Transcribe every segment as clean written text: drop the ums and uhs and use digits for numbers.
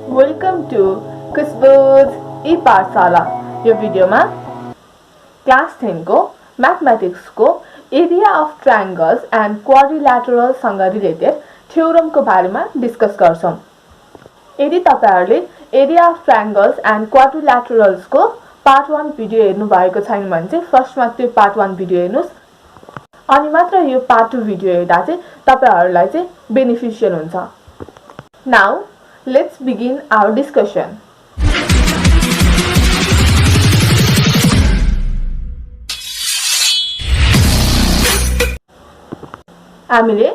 Welcome two खुशबूज ई पाठशाला। यो भिडियोमा क्लास 10 को मैथमेटिक्स को area of triangles and quadrilateral सँग रिलेटेड थ्योरम को बारेमा डिस्कस गर्छौं। यदि तपाईहरुले एरिया अफ ट्रायंगल्स एंड क्वाड्रिलैटरल्स को पार्ट 1 भिडियो हेर्नु भएको छैन भने चाहिँ फर्स्टमा त्यो पार्ट 1 भिडियो हेर्नुस्, अनि मात्र यो पार्ट 2 भिडियो हेर्दा चाहिँ तपाईहरुलाई चाहिँ बेनिफिशियल हुन्छ। Now let's begin our discussion. हामीले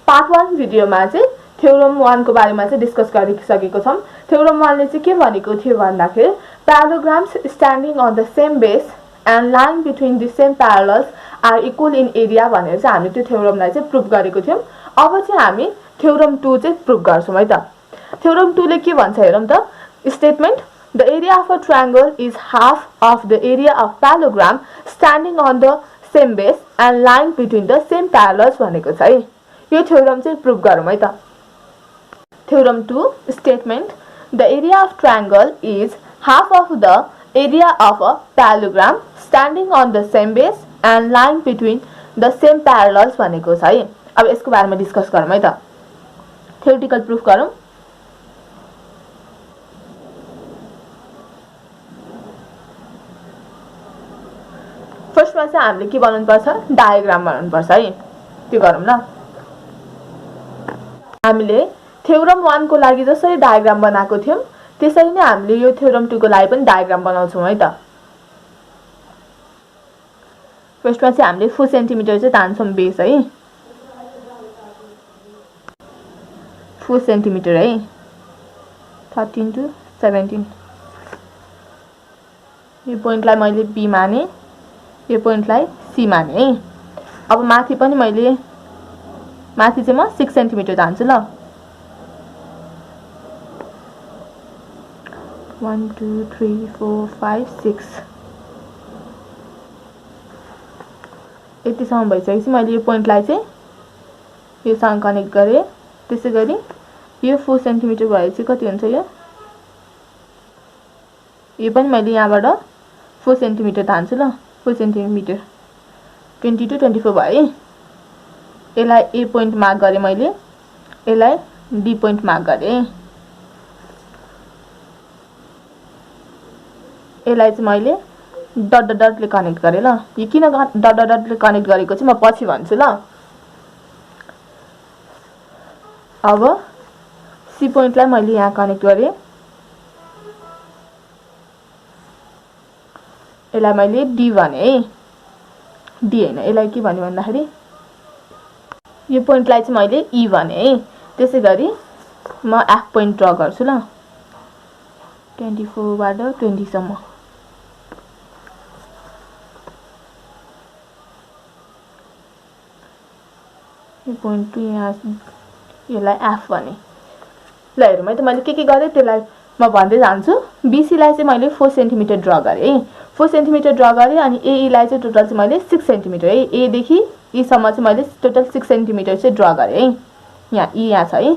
पार्ट 1 भिडियोमा चाहिँ थ्योरम 1 को बारेमा चाहिँ डिस्कस गरिसकेको छौं। थ्योरम 1 ले चाहिँ के भनेको थियो भन्दाखेरि parallelograms standing on the same base and lying between the same parallels are equal in area भनेर चाहिँ हामीले त्यो थ्योरमलाई चाहिँ प्रुफ गरेको थियौं। अब चाहिँ हामी थ्योरम 2 चाहिँ प्रुफ गर्छौं है त। थ्योरम 2 ले के भन्छ हेरौं त। Statement the area of a triangle is half of the area of parallelogram standing on the same base and lying between the same parallels भनेको छ है। यो थ्योरम चाहिँ प्रुफ गरौँ है त। Theorem 2 statement the area of triangle is half of the area of a parallelogram standing on the same base and lying between the same parallels भनेको छ है। अब यसको बारेमा डिस्कस गरौँ है त। थ्योरेटिकल प्रूफ गरौँ। फर्स्टमा चाहिँ हामीले के बनाउनु पर्छ, डायग्राम बनाउनु पर्छ है। त्यो गरौँ ल। हामीले थ्योरम 1 को लागि जसरी डायग्राम बनाएको थियौं त्यसरी नै हामीले यो थ्योरम 2 को लागि पनि डायग्राम बनाउँछौं है त। फर्स्टमा चाहिँ हामीले 4 सेन्टिमिटर चाहिँ तान्छौं बेस है। 4 सेन्टिमिटर है। 13 to 17 यो पोइन्टलाई मैले बी माने, यो पोइन्टलाई सी माने है। अब माथि पनि मैले माथि चाहिँ म 6 सेन्टिमिटर तान्छु ल। 1 2 3 4 5 6 यतिसम्म भइसकेपछि मैले यो पोइन्टलाई चाहिँ यो सँग कनेक्ट गरे। त्यसैगरी यो 4 सेन्टिमिटर भएपछि कति हुन्छ यो पनि मैले यहाँबाट 4 सेन्टिमिटर तान्छु ल। 4 सेन्टिमिटर 20 to 24 भयो। यसलाई ए पोइन्ट मार्क गरे मैले, यसलाई डी पोइन्ट मार्क गरे। यसलाई चाहिँ मैले डट डट डटले कनेक्ट गरे ल। यो किन डट डट डटले कनेक्ट गरेको चाहिँ म पछि भन्छु ल। अब सी पोइन्टलाई मैले यहाँ कनेक्ट गरे। यसलाई मैले डी भने है। डी हैन, यसलाई के भन्नु भन्दाखेरि यो पोइन्टलाई चाहिँ मैले ई भने है। त्यसैगरी म एफ पोइन्ट ड्रा गर्छु ल। 24 बाट 20 सम्म। यो पोइन्ट यहाँ यसलाई एफ भने। ल हेरौँ है त मैले के गरे त्यसलाई म भन्दै जान्छु। बीसी लाई चाहिँ मैले 4 सेन्टिमिटर ड्रा गरे है। 4 सेन्टिमिटर ड्रा गरे अनि एई लाई चाहिँ टोटल चाहिँ मैले 6 सेन्टिमिटर है। ए देखि ई सम्म चाहिँ मैले टोटल 6 सेन्टिमिटर चाहिँ ड्रा गरे है। यहाँ ई यहाँ छ है।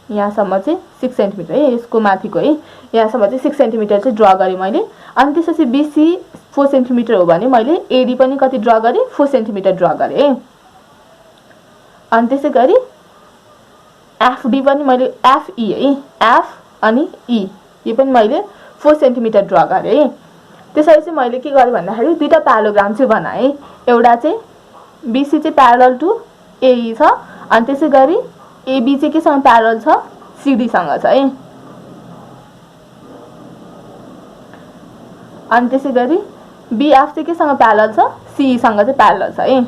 यहाँ सम्म चाहिँ 6 सेन्टिमिटर है। यसको माथिको है। यहाँ सम्म चाहिँ 6 सेन्टिमिटर चाहिँ ड्रा गरे मैले। अनि त्यसपछि बीसी 4 सेन्टिमिटर हो भने मैले एडी पनि कति ड्रा गरे, 4 सेन्टिमिटर ड्रा गरे है। अनि त्यसैगरी एफडी पनि मैले एफई है। एफ अनि ई यो पनि मैले 4 सेन्टिमिटर ड्रा गरे है। त्यसैले चाहिँ मैले के गरे भन्दाखेरि दुईटा प्यारालोग्राम चाहिँ बनाए। एउटा चाहिँ बीसी चाहिँ प्यारलल टु एई छ, अनि त्यसैगरी एबी चाहिँ केसँग प्यारलल छ, सीडी सँग छ है। अनि त्यसैगरी बीएफ चाहिँ केसँग प्यारलल छ, सीई सँग चाहिँ प्यारलल छ है।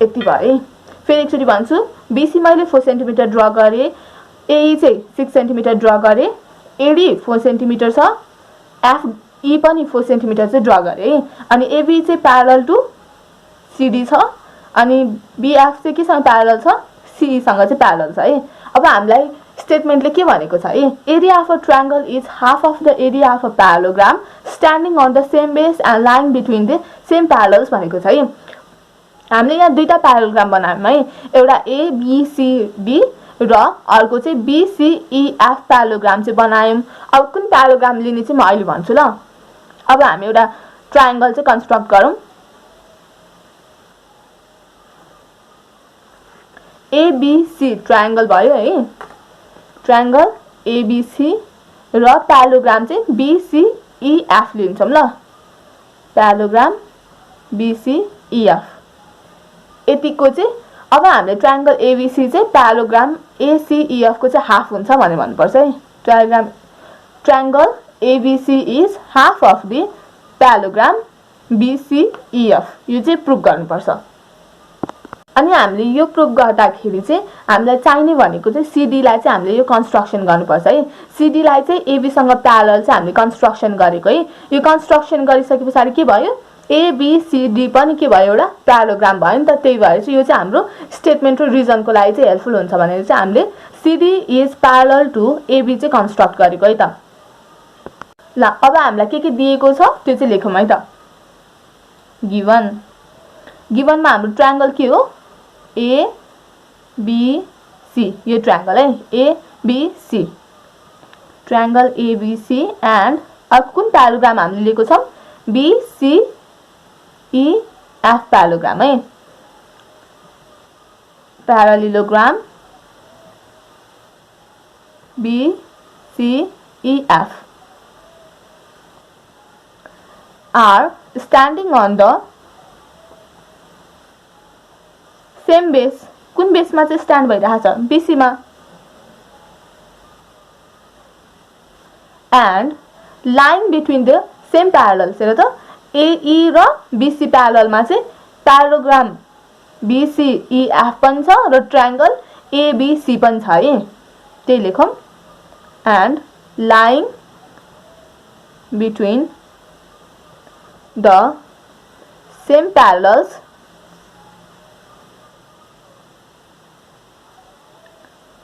यति भयो है। फेरि एकचोटि भन्छु, बीसी मैले 4 सेन्टिमिटर ड्रा गरे, एई चाहिँ 6 सेन्टिमिटर ड्रा गरे, एडी 4 सेन्टिमिटर छ, एफई पनि 4 सेन्टिमिटर चाहिँ ड्रा गरे है। अनि एबी चाहिँ प्यारलल टु सीडी छ, अनि बीएफ चाहिँ केसँग प्यारलल छ, सीई सँग चाहिँ प्यारलल छ है। अब हामीलाई स्टेटमेन्टले के भनेको छ है, area of a triangle is half of the area of a parallelogram standing on the same base and lying between the same parallels भनेको छ है। हामीले यहाँ दुईटा प्यारालोग्राम बनायौं है, एउटा ABCD र अर्को चाहिँ BCEF प्यारालोग्राम चाहिँ बनायौं। अब कुन प्यारालोग्राम लिने चाहिँ म अहिले भन्छु ल। अब हामी एउटा ट्रायंगल चाहिँ कन्स्ट्रक्ट गरौँ। ABC ट्रायंगल भयो है, ट्रायंगल ABC र प्यारालोग्राम चाहिँ BCEF लिन्छौं ल, प्यारालोग्राम BCEF यतिको चाहिँ। अब हामीले ट्रायंगल ABC चाहिँ प्यारालोग्राम ACEF को चाहिँ हाफ हुन्छ भने भन्नुपर्छ है। Triangle ABC is half of the parallelogram BCEF, यो चाहिँ प्रुभ गर्नुपर्छ। अनि हामीले यो प्रुभ गर्दाखेरि चाहिँ हामीलाई चाहिने भनेको चाहिँ CD लाई चाहिँ हामीले यो कन्स्ट्रक्सन गर्नुपर्छ है। CD लाई चाहिँ AB सँग प्यारलल चाहिँ हामीले कन्स्ट्रक्सन गरेको है। यो कन्स्ट्रक्सन गरिसकेपछि के भयो, ABCD पनि के भयो, एउटा प्यारालोग्राम भयो नि त। त्यही भएर चाहिँ यो चाहिँ हाम्रो स्टेटमेन्ट र रिजनको लागि चाहिँ हेल्पफुल हुन्छ भनेर चाहिँ हामीले CD is parallel to AB चाहिँ कन्स्ट्रक्ट गरेको है त। ल अब हामीलाई के दिएको छ त्यो चाहिँ लेखौँ है त। गिभनमा हाम्रो ट्रायंगल के हो, ABC, यो ट्रायंगल है ABC, ट्रायंगल ABC एन्ड अब कुन प्यारालोग्राम हामीले लिएको छौं, BCEF प्यारालोग्राम है, प्यारालेलोग्राम BCEF are standing on the same base। कुन बेसमा चाहिँ स्ट्यान्ड भइरहेछ, BC मा, and lying between the same parallels। हेर त AE र BC प्यारलल मा चाहिँ प्यारालोग्राम BCEF पनि छ र ट्रायंगल ABC पनि छ है, त्यही लेखौं। and lying between the same parallels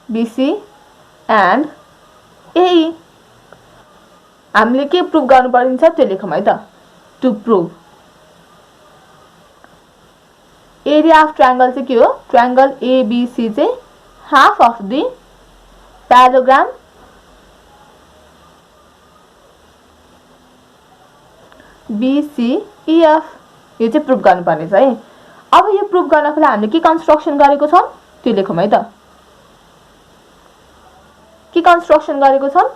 BC and AE। हामीले के प्रुभ गर्नुपर्ने छ त्यो लेखौं है त। To prove area of triangle चाहिँ के हो, ट्रायंगल ABC चाहिँ half of the parallelogram BCEF, यो चाहिँ प्रुभ गर्नुपर्ने छ है। अब यो प्रुभ गर्नको लागि हामीले के कन्स्ट्रक्सन गरेको छौं त्यो लेखौं है त। के कन्स्ट्रक्सन गरेको छौं,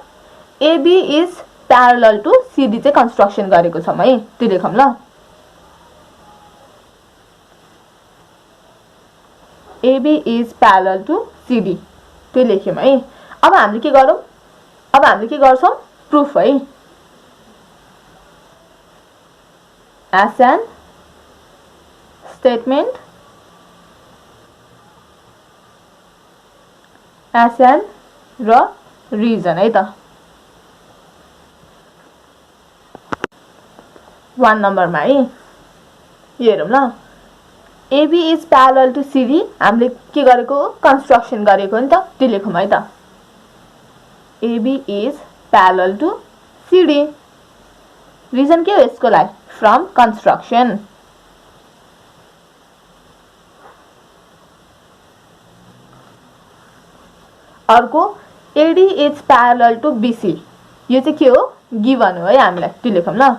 AB is parallel to CD चाहिँ कन्स्ट्रक्सन गरेको छौं है, त्यो लेखौं ल। AB is parallel to CD, त्यो लेख्यौं है। अब हामीले के गरौं, अब हामीले के गर्छौं, प्रुफ है। as an statement, as an र reason है त। 1 नम्बरमा है, यो हेरौँ ल। AB is parallel to CD, हामीले के गरेको, कन्स्ट्रक्सन गरेको नि त, त्यो लेखौँ है त। AB is parallel to CD, reason के हो यसको लागि, फ्रम कन्स्ट्रक्सन। अर्को AD is parallel to BC, यो चाहिँ के हो, गिवन हो है हामीलाई, त्यो लेखौँ ल।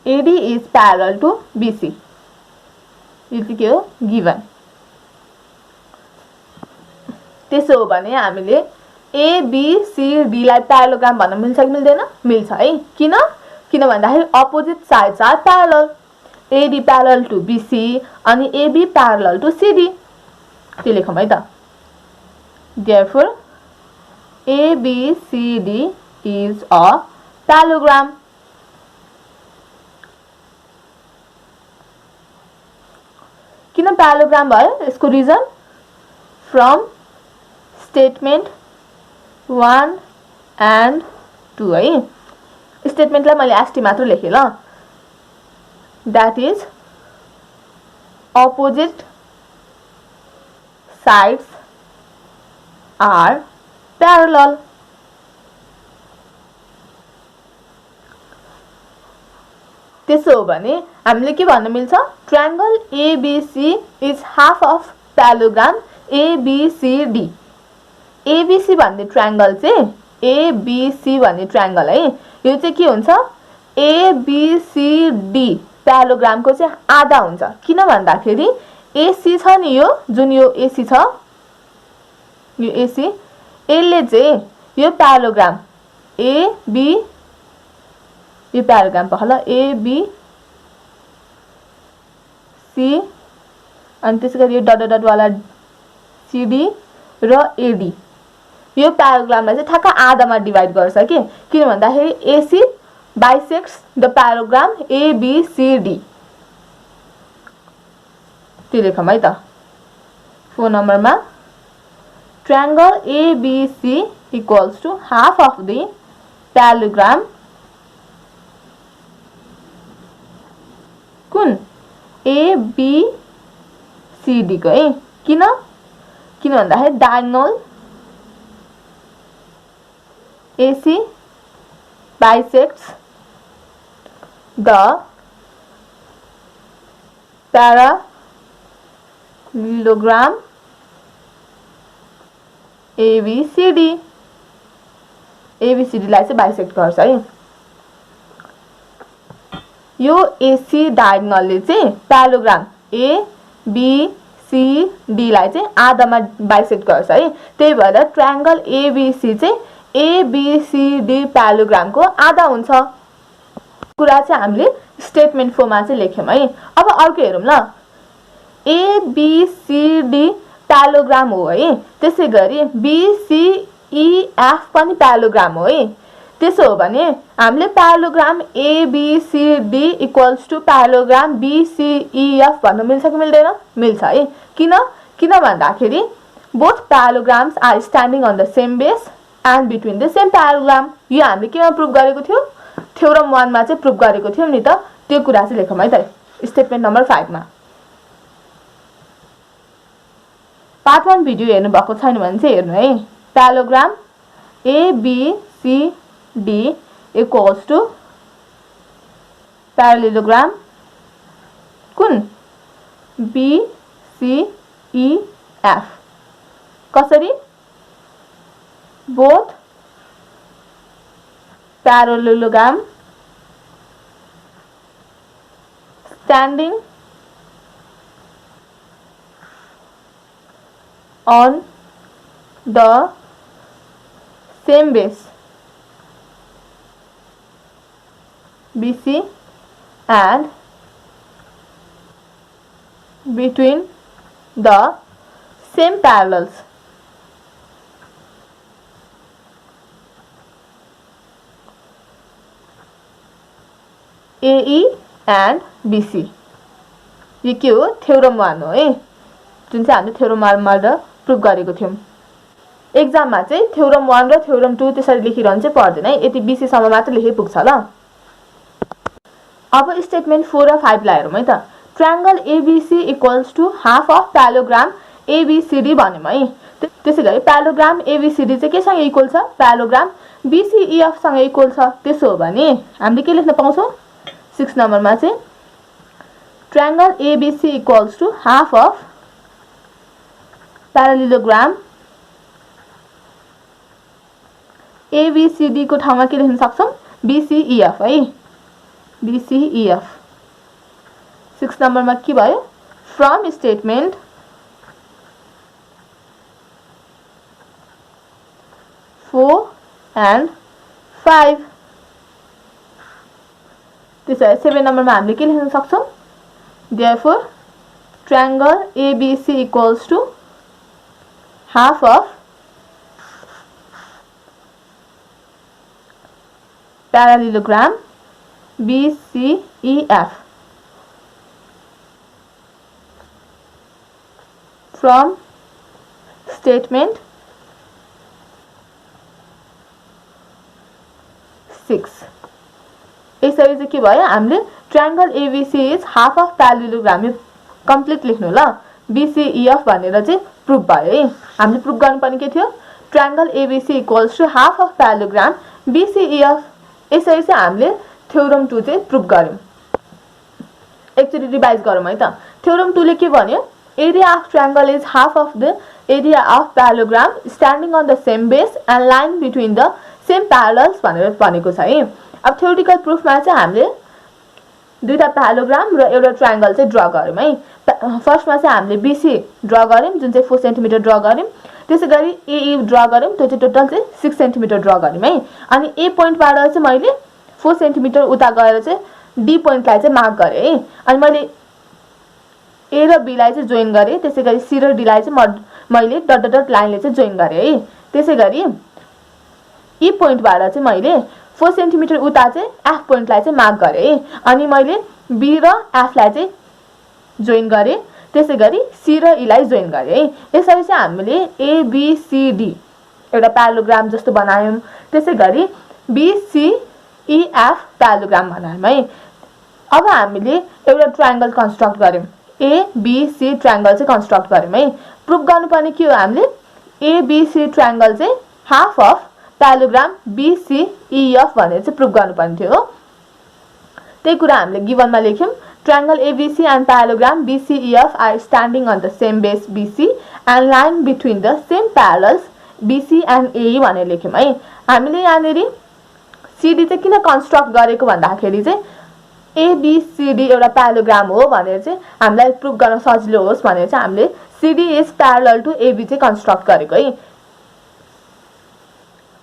AD is parallel to BC, यो चाहिँ के हो, गिवन। त्यसो हो भने हामीले ABCD लाई प्यारालोग्राम भन्न मिल्छ कि मिल्दैन, मिल्छ है। किन भन्दाखेरि opposite sides are parallel, AD parallel to BC अनि AB प्यारलल टु CD, त्यो लेखौँ है त। therefore ABCD is a parallelogram। किन प्यारालोग्राम भयो, यसको रिजन फ्रम स्टेटमेन्ट 1 and 2 है। स्टेटमेन्टलाई मैले ST मात्र लेखेँ ल। that is opposite sides are parallel। त्यसो हो भने हामीले के भन्न मिल्छ triangle ABC is half of parallelogram ABCD ABC भन्ने ट्रायंगल चाहिँ एबीसी भन्ने ट्रायंगल है यो चाहिँ के हुन्छ एबीसीडी प्यालोग्रामको चाहिँ आधा हुन्छ किन भन्दाखेरि एसी छ नि यो जुन यो एसी छ यो एसी यसले चाहिँ यो प्यालोग्राम एबी यो प्यालोग्राम पहला एबी सी अनि त्यसैगरी यो डट डट वाला सीडी र एडी यो प्यालोग्रामलाई चाहिँ ठ्याक्क आधामा डिवाइड गर्छ के किन भन्दाखेरि AC bisects the parallelogram ABCD त्यो लेखौँ है त 4 नम्बरमा triangle ABC equals to half of the parallelogram कुन ABCD को है किन भन्दाखेरि diagonal AC bisects the parallelogram ABCD लाई चाहिँ बाइसेक्ट गर्छ है यो AC डायगोनलले चाहिँ प्यालोग्राम ABCD लाई चाहिँ आधामा बाइसेक्ट गर्छ है त्यही भएर ट्रायंगल ABC चाहिँ ABCD प्यालोग्राम को आधा हुन्छ कुरा चाहिँ हामीले स्टेटमेन्ट 4 मा चाहिँ लेख्यौं है अब अर्को हेरौं ल ABCD प्यालोग्राम हो है त्यसैगरी BCEF पनि प्यालोग्राम हो है त्यसो हो भने हामीले parallelogram ABCD equals to parallelogram BCEF भन्न मिल्छ कि मिल्दैन मिल्छ है किन भन्दाखेरि both parallelograms are standing on the same base and between the same parallelogram यो हामीले केमा प्रुफ गरेको थियो थ्योरम 1 मा चाहिँ प्रुफ गरेको थियौ नि त त्यो कुरा चाहिँ लेखौँ है त स्टेटमेन्ट नम्बर 5 मा पार्ट 1 भिडियो हेर्नु भएको छैन भने चाहिँ हेर्नु है प्यालोग्राम ABCD इक्वल्स टु प्यारालेलोग्राम कुन BCEF कसरी both parallelogram standing on the same base BC and between the same parallels AE and BC यो के हो थ्योरम 1 हो है जुन चाहिँ हामीले थ्योरम 1 मा प्रुफ गरेको थियौं एक्जाममा चाहिँ थ्योरम 1 र थ्योरम 2 त्यसरी लेखिरहनु चाहिँ पर्दैन है यति BC सम्म मात्र लेखे पुग्छ ल अब स्टेटमेन्ट 4 र 5 लाई हेरौँ है त triangle ABC equals to half of parallelogram ABCD भन्यौं है त्यसैगरी प्यालोग्राम ABCD चाहिँ केसँग इक्वल छ प्यालोग्राम BCEF सँग इक्वल छ त्यसो हो भने हामीले के लेख्न पाउँछौं 6 नम्बरमा चाहिँ triangle ABC equals to half of parallelogram ABCD को ठाउँमा के लेख्न सक्छौं BCEF है BCEF 6 नम्बरमा के भयो फ्रम स्टेटमेन्ट 4 and 5 त्यसैले 7 नम्बरमा हामीले के लेख्न सक्छौं therefore triangle ABC equals to half of parallelogram BCEF from statement 6 यसरी चाहिँ के भयो हामीले triangle ABC is half of parallelogram यो कम्प्लिट लेख्नु ल BCEF भनेर चाहिँ प्रुफ भयो है हामीले प्रुफ गर्नुपर्ने के थियो triangle ABC equals to half of parallelogram BCEF यसरी चाहिँ हामीले थ्योरम 2 चाहिँ प्रुफ गर्यौं एकचोटि रिभाइज गरौँ है त। थ्योरम 2 ले के भन्यो, area of triangle is half of the area of parallelogram standing on the same base and line between the same parallels भनेर भनेको छ है। अब थ्योरिटिकल प्रुफमा चाहिँ हामीले दुईटा प्यारालोग्राम र एउटा ट्रायंगल चाहिँ ड्र गर्यौं है। फर्स्टमा चाहिँ हामीले बीसी ड्र गर्यौं जुन चाहिँ 4 सेन्टिमिटर ड्र गर्यौं। त्यसैगरी एई ड्र गर्यौं, त्यो चाहिँ टोटल चाहिँ 6 सेन्टिमिटर ड्र गर्यौं है। अनि ए पोइन्टबाट चाहिँ मैले 4 सेन्टिमिटर उता गएर चाहिँ डी पोइन्टलाई चाहिँ मार्क गरे है। अनि मैले ए र बी लाई चाहिँ जोइन गरे, त्यसैगरी सी र डी लाई चाहिँ मैले डट डट डट लाइनले चाहिँ जोइन गरे है। त्यसैगरी ई पोइन्टबाट चाहिँ मैले 4 सेन्टिमिटर उता चाहिँ एफ पोइन्टलाई चाहिँ मार्क गरे है। अनि मैले बी र एफ लाई चाहिँ जोइन गरे, त्यसैगरी सी र ई लाई जोइन गरे है। यसरी चाहिँ हामीले ए बी सी डी एउटा प्यारालोग्राम जस्तो बनायौं। त्यसैगरी B C E F parallelogram बनायौं है। अब हामीले एउटा ट्रायंगल कन्स्ट्रक्ट गर्यौं, ए बी सी ट्रायंगल चाहिँ कन्स्ट्रक्ट गर्यौं है। प्रुफ गर्नुपर्ने के हो, हामीले ए बी सी ट्रायंगल चाहिँ half of parallelogram B C E F भनेर चाहिँ प्रुफ गर्नुपर्ने थियो हो। त्यही कुरा हामीले गिभनमा लेख्यौं, triangle ABC and parallelogram BCEF are standing on the same base BC and lying between the same parallels BC and AE भनेर लेख्यौं है। हामीले यहाँनेरि CD चाहिँ किन कन्स्ट्रक्ट गरेको भन्दाखेरि चाहिँ ABCD एउटा प्यारालोग्राम हो भनेर चाहिँ हामीलाई प्रुफ गर्न सजिलो होस् भनेर चाहिँ हामीले CD is parallel to AB चाहिँ कन्स्ट्रक्ट गरेको है।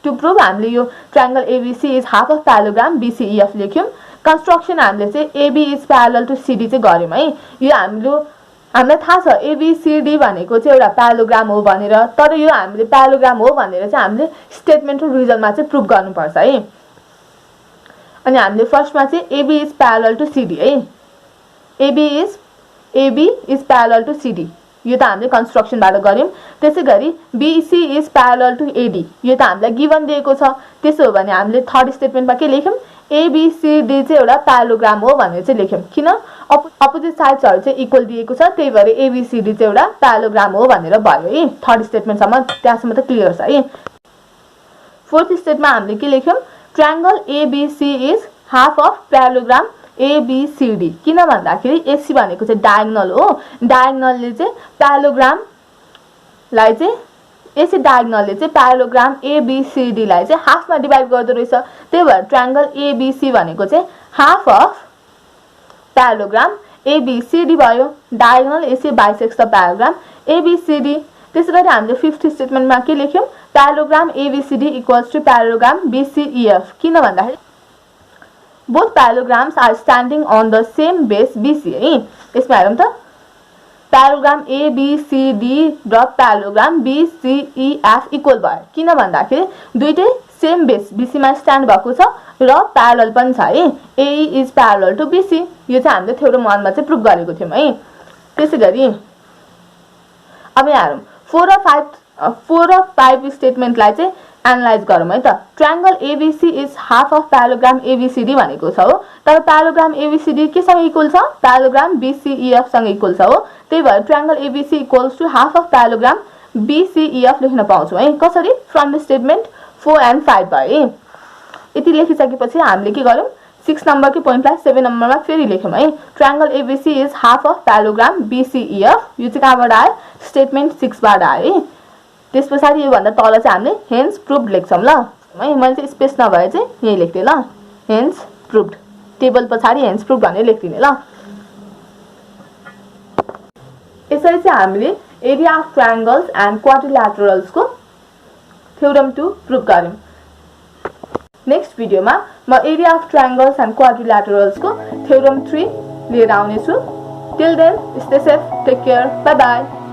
टु प्रुभ हामीले यो triangle ABC is half of parallelogram BCEF लेख्यौं। कन्स्ट्रक्सन हामीले चाहिँ AB is parallel to CD चाहिँ गर्यौं है। यो हामीलाई थाहा छ ABCD भनेको चाहिँ एउटा प्यारालोग्राम हो भनेर, तर यो हामीले प्यारालोग्राम हो भनेर चाहिँ हामीले स्टेटमेन्ट र रिजनमा चाहिँ प्रुफ गर्नुपर्छ है। अनि हामीले फर्स्टमा चाहिँ AB is parallel to CD है। AB is parallel to CD यो त हामीले कन्स्ट्रक्सनबाट गर्यौं। त्यसैगरी BC is parallel to AD यो त हामीलाई गिभन दिएको छ। त्यसो हो भने हामीले थर्ड स्टेटमेन्टमा के लेख्यौं, ABCD चाहिँ एउटा प्यारालोग्राम हो भनेर चाहिँ लेख्यौं। किन, अपोजिट साइड्सहरु चाहिँ इक्वल दिएको छ, त्यही भएर ABCD चाहिँ एउटा प्यारालोग्राम हो भनेर भयो है। थर्ड स्टेटमेन्टसम्म त्यहाँसम्म त क्लियर छ है। फोर्थ स्टेटमा हामीले के लेख्यौं, triangle ABC is half of parallelogram ABCD किन भन्दाखेरि AC भनेको चाहिँ डायगोनल हो। डायगोनलले चाहिँ प्यारालोग्रामलाई चाहिँ AC डायगोनलले चाहिँ प्यारालोग्राम ABCD लाई चाहिँ हाफमा डिवाइड गर्दो रहेछ। त्यही भएर ट्रायंगल ABC भनेको चाहिँ हाफ अफ प्यारालोग्राम ABCD भयो। Diagonal AC bisects the parallelogram ABCD। त्यसैगरी हामीले फिफ्थ स्टेटमेन्टमा के लेख्यौं, parallelogram ABCD equals to parallelogram BCEF किन भन्दाखेरि both parallelograms are standing on the same base BC है। यसमा हेरौं त, प्यारालोग्राम ABCD र प्यारालोग्राम BCEF इक्वल भयो। किन भन्दाखेरि दुईटै सेम बेस BC मा स्ट्यान्ड भएको छ र प्यारलल पनि छ है। AE is parallel to BC यो चाहिँ हामीले थ्योरम 1 मा चाहिँ प्रुफ गरेको थियौं है। त्यसैगरी अब यहाँ हेरौं 4 र 5 स्टेटमेन्टलाई चाहिँ एनालाइज गरौँ है त। Triangle ABC is half of parallelogram ABCD भनेको छ हो, तर प्यारालोग्राम ABCD केसँग इक्वल छ, प्यारालोग्राम BCEF सँग इक्वल छ हो। त्यही भएर triangle ABC equals to half of parallelogram BCEF लेख्न पाउँछौं है। कसरी, फ्रम द स्टेटमेन्ट 4 and 5 भयो। यति लेखिसकेपछि हामीले के गर्यौं, 6 नम्बरकै पोइन्टलाई 7 नम्बरमा फेरि लेख्यौं है। Triangle ABC is half of parallelogram BCEF यो चाहिँ कहाँबाट आयो, स्टेटमेन्ट 6 बाट आयो है। त्यसपछि यो भन्दा तल चाहिँ हामीले हेन्स प्रुभड लेख्छौं ल है। मैले चाहिँ स्पेस नभए चाहिँ यही लेख्थे ल, हेन्स प्रुभड, टेबल पछाडी हेन्स प्रुभड भनेर लेख्दिने ल। यसरी चाहिँ हामीले area of triangles and quadrilaterals को थ्योरम 2 प्रुफ गर्यौं। नेक्स्ट भिडियोमा म area of triangles and quadrilaterals को थ्योरम 3 लिएर आउने छु। Till then stay safe, take care, bye by.